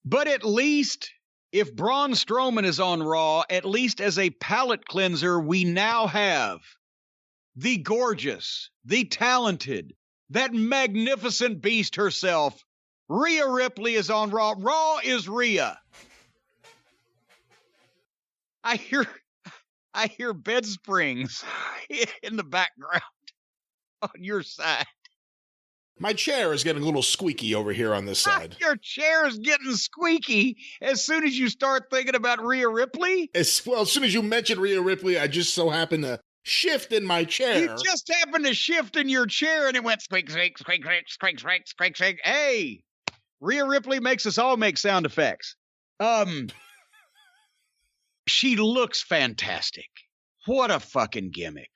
But at least, if Braun Strowman is on Raw, at least as a palate cleanser, we now have the gorgeous, the talented, that magnificent beast herself. Rhea Ripley is on Raw. Raw is Rhea. I hear bed springs in the background on your side. My chair is getting a little squeaky over here on this side. Your chair is getting squeaky as soon as you start thinking about Rhea Ripley? As soon as you mentioned Rhea Ripley, I just so happened to shift in my chair. You just happened to shift in your chair and it went squeak, squeak, squeak, squeak, squeak, squeak, squeak, squeak. Hey, Rhea Ripley makes us all make sound effects. She looks fantastic. What a fucking gimmick.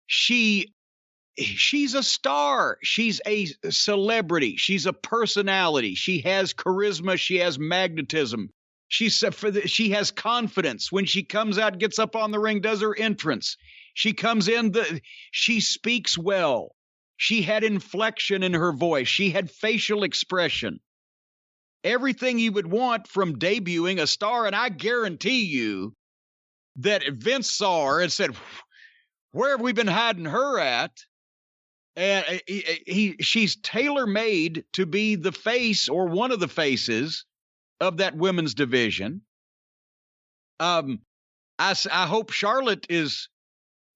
She's a star. She's a celebrity. She's a personality. She has charisma. She has magnetism. She has confidence. When she comes out, gets up on the ring, does her entrance. She comes in, she speaks well. She had inflection in her voice. She had facial expression. Everything you would want from debuting a star, and I guarantee you that Vince saw her and said, where have we been hiding her at? And she's tailor-made to be the face or one of the faces of that women's division. I hope Charlotte is,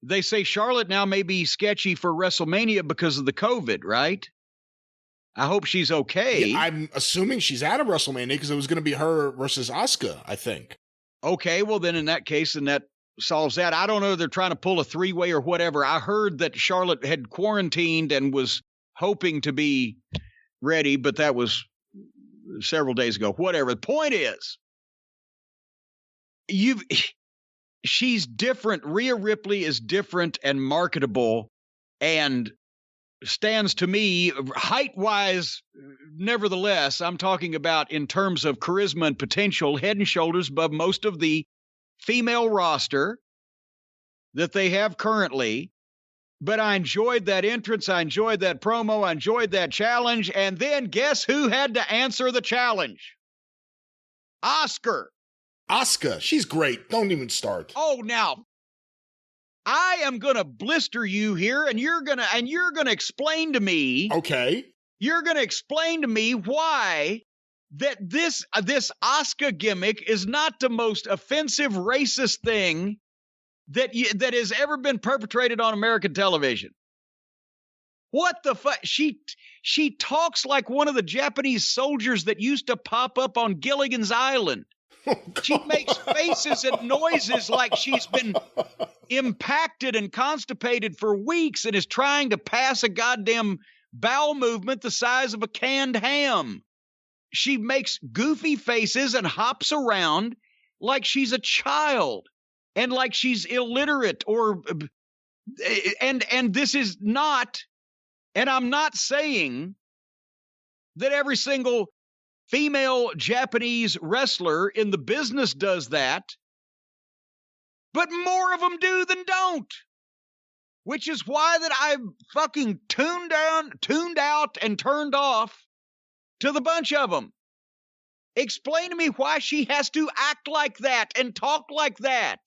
they say Charlotte now may be sketchy for WrestleMania because of the COVID, right? I hope she's okay. Yeah, I'm assuming she's out of WrestleMania because it was going to be her versus Asuka, I think. Okay, well then in that case, then that solves that. I don't know if they're trying to pull a three-way or whatever. I heard that Charlotte had quarantined and was hoping to be ready, but that was several days ago. Whatever. The point is, she's different. Rhea Ripley is different and marketable and stands to me height-wise. Nevertheless, I'm talking about in terms of charisma and potential, head and shoulders above most of the female roster that they have currently. But I enjoyed that entrance. I enjoyed that promo. I enjoyed that challenge. And then guess who had to answer the challenge? Asuka. She's great. Don't even start. Oh, now I am going to blister you here, and you're going to explain to me. Okay. You're going to explain to me why that this Asuka gimmick is not the most offensive, racist thing that has ever been perpetrated on American television. What the fuck? She talks like one of the Japanese soldiers that used to pop up on Gilligan's Island. Oh, she makes faces and noises like she's been impacted and constipated for weeks and is trying to pass a goddamn bowel movement the size of a canned ham. She makes goofy faces and hops around like she's a child and like she's illiterate and this is not, and I'm not saying that every single female Japanese wrestler in the business does that, but more of them do than don't. Which is why that I fucking tuned out and turned off to the bunch of them. Explain to me why she has to act like that and talk like that.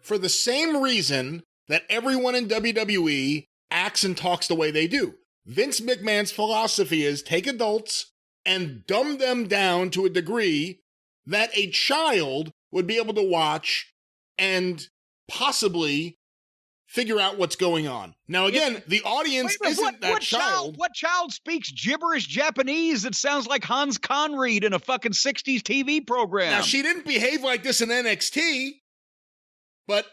For the same reason that everyone in WWE acts and talks the way they do. Vince McMahon's philosophy is take adults and dumb them down to a degree that a child would be able to watch and possibly figure out what's going on. Now, again, the audience isn't that child. What child speaks gibberish Japanese that sounds like Hans Conried in a fucking 60s TV program? Now, she didn't behave like this in NXT, but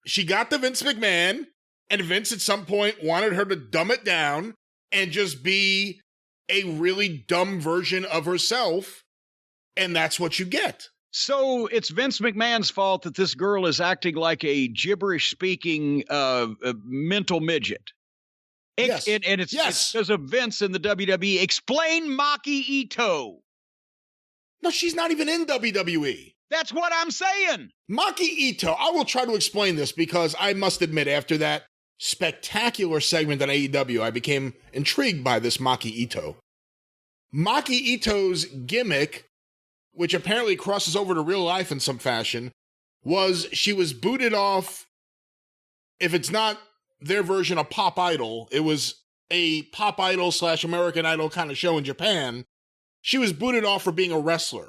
she got to Vince McMahon, and Vince at some point wanted her to dumb it down and just be a really dumb version of herself, and that's what you get. So it's Vince McMahon's fault that this girl is acting like a gibberish-speaking mental midget. Yes. And it's because of Vince in the WWE. Explain Maki Ito. No, she's not even in WWE. That's what I'm saying. Maki Ito, I will try to explain this because I must admit, after that spectacular segment on AEW, I became intrigued by this Maki Ito. Maki Ito's gimmick which apparently crosses over to real life in some fashion, was she was booted off. If it's not their version of Pop Idol, it was a Pop Idol / American Idol kind of show in Japan. She was booted off for being a wrestler.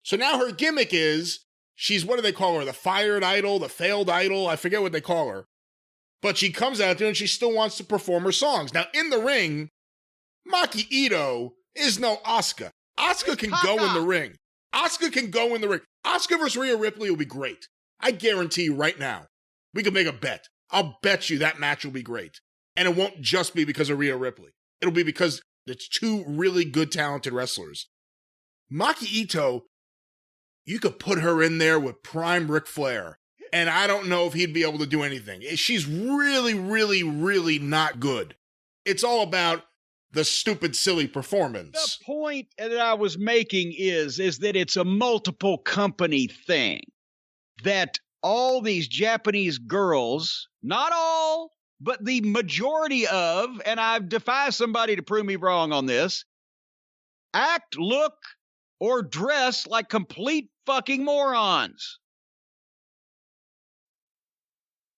So now her gimmick is, she's, what do they call her? The fired idol, the failed idol? I forget what they call her. But she comes out there and she still wants to perform her songs. Now, in the ring, Maki Ito is no Asuka. Asuka can go in the ring. Asuka can go in the ring. Asuka versus Rhea Ripley will be great. I guarantee you right now. We can make a bet. I'll bet you that match will be great. And it won't just be because of Rhea Ripley. It'll be because it's two really good, talented wrestlers. Maki Ito, you could put her in there with prime Ric Flair, and I don't know if he'd be able to do anything. She's really, really, really not good. It's all about the stupid, silly performance. The point that I was making is that it's a multiple company thing. That all these Japanese girls, not all, but the majority of, and I defy somebody to prove me wrong on this, act, look, or dress like complete fucking morons.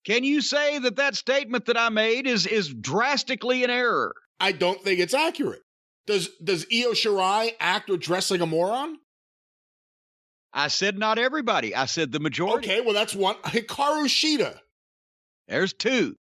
Can you say that statement that I made is drastically in error? I don't think it's accurate. Does Io Shirai act or dress like a moron? I said not everybody. I said the majority. Okay, well, that's one. Hikaru Shida. There's two.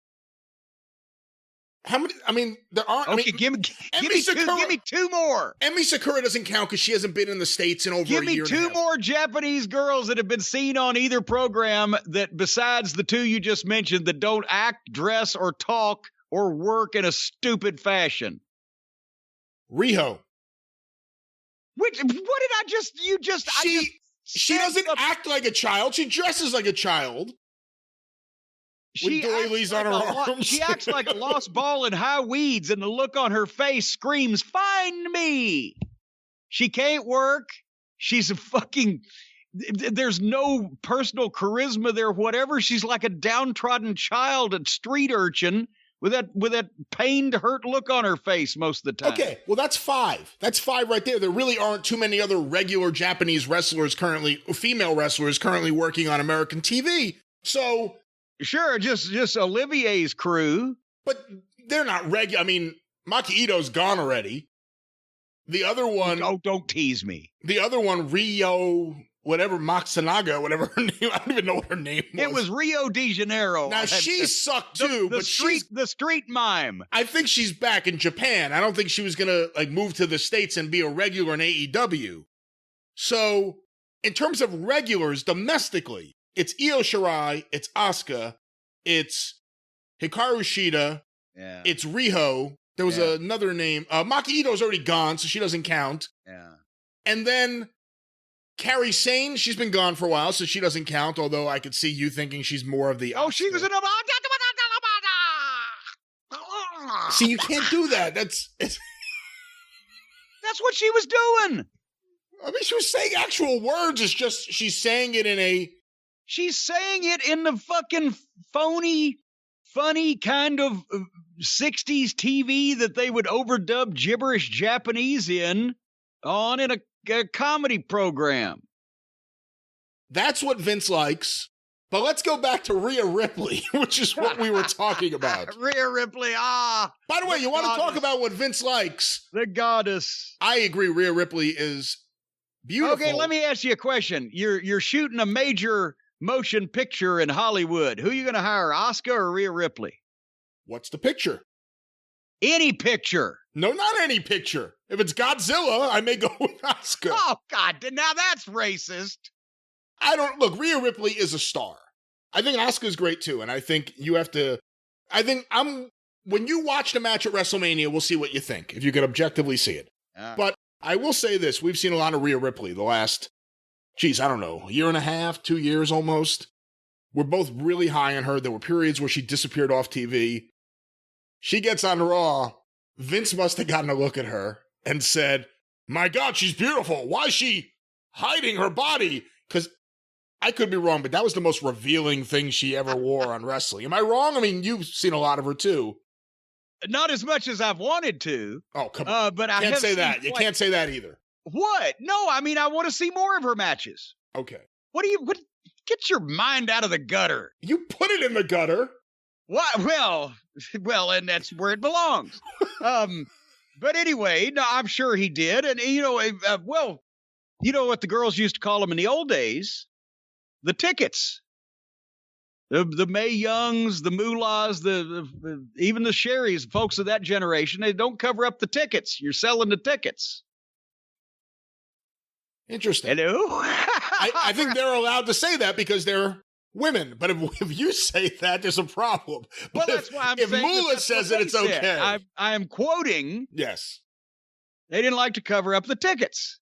How many? I mean, there aren't. Okay, I mean, give me two more. Emi Sakura doesn't count because she hasn't been in the States in over a year and a half. Give me two more Japanese girls that have been seen on either program that, besides the two you just mentioned, that don't act, dress, or talk or work in a stupid fashion. Riho. What did I just? She doesn't act like a child. She dresses like a child. With doilies on her arms. She acts like a lost ball in high weeds, and the look on her face screams, "Find me!" She can't work. She's a fucking... There's no personal charisma there, whatever. She's like a downtrodden child, a street urchin, with that pained, hurt look on her face most of the time. Okay, well, that's five. That's five right there. There really aren't too many other regular Japanese wrestlers currently, female wrestlers currently working on American TV. So... Sure, just Olivier's crew. But they're not regular. I mean, Maki Ito's gone already. The other one... Oh, don't tease me. The other one, Rio, whatever, Matsunaga, whatever her name... I don't even know what her name was. It was Rio de Janeiro. Now, she sucked too, but the street mime. I think she's back in Japan. I don't think she was going to move to the States and be a regular in AEW. So, in terms of regulars domestically, it's Io Shirai, it's Asuka, it's Hikaru Shida, it's Riho. There was another name. Maki Ito's already gone, so she doesn't count. Yeah. And then Kairi Sane, she's been gone for a while, so she doesn't count, although I could see you thinking she's more of the... Oh, she was in a... See, you can't do that. That's what she was doing. I mean, she was saying actual words. It's just she's saying it in a... She's saying it in the fucking phony, funny kind of 60s TV that they would overdub gibberish Japanese in a comedy program. That's what Vince likes. But let's go back to Rhea Ripley, which is what we were talking about. Rhea Ripley, By the way, you want to talk about what Vince likes? The goddess. I agree, Rhea Ripley is beautiful. Okay, let me ask you a question. You're shooting a major motion picture in Hollywood. Who are you going to hire, Asuka or Rhea Ripley? What's the picture? Any picture. No, not any picture. If it's Godzilla, I may go with Asuka. Oh, God, now that's racist. Look, Rhea Ripley is a star. I think Asuka's great too, and I think you have to... when you watch the match at WrestleMania, we'll see what you think, if you can objectively see it. But I will say this, we've seen a lot of Rhea Ripley the last... I don't know, a year and a half, 2 years almost. We're both really high on her. There were periods where she disappeared off TV. She gets on Raw. Vince must have gotten a look at her and said, "My God, she's beautiful. Why is she hiding her body?" Because I could be wrong, but that was the most revealing thing she ever wore on wrestling. Am I wrong? I mean, you've seen a lot of her too. Not as much as I've wanted to. Oh, come on. But you can't say that. You can't say that either. What? No, I mean, I want to see more of her matches. Okay. What get your mind out of the gutter. You put it in the gutter. What? Well, and that's where it belongs. But anyway, no, I'm sure he did. And, you know what the girls used to call them in the old days? The tickets. The Mae Youngs, the Moolahs, even the Sherrys, folks of that generation, they don't cover up the tickets. You're selling the tickets. Interesting. Hello? I think they're allowed to say that because they're women. But if you say that, there's a problem. Well, But that's why I'm saying. if Moolah says it, it's okay. I am quoting. Yes. They didn't like to cover up the tickets.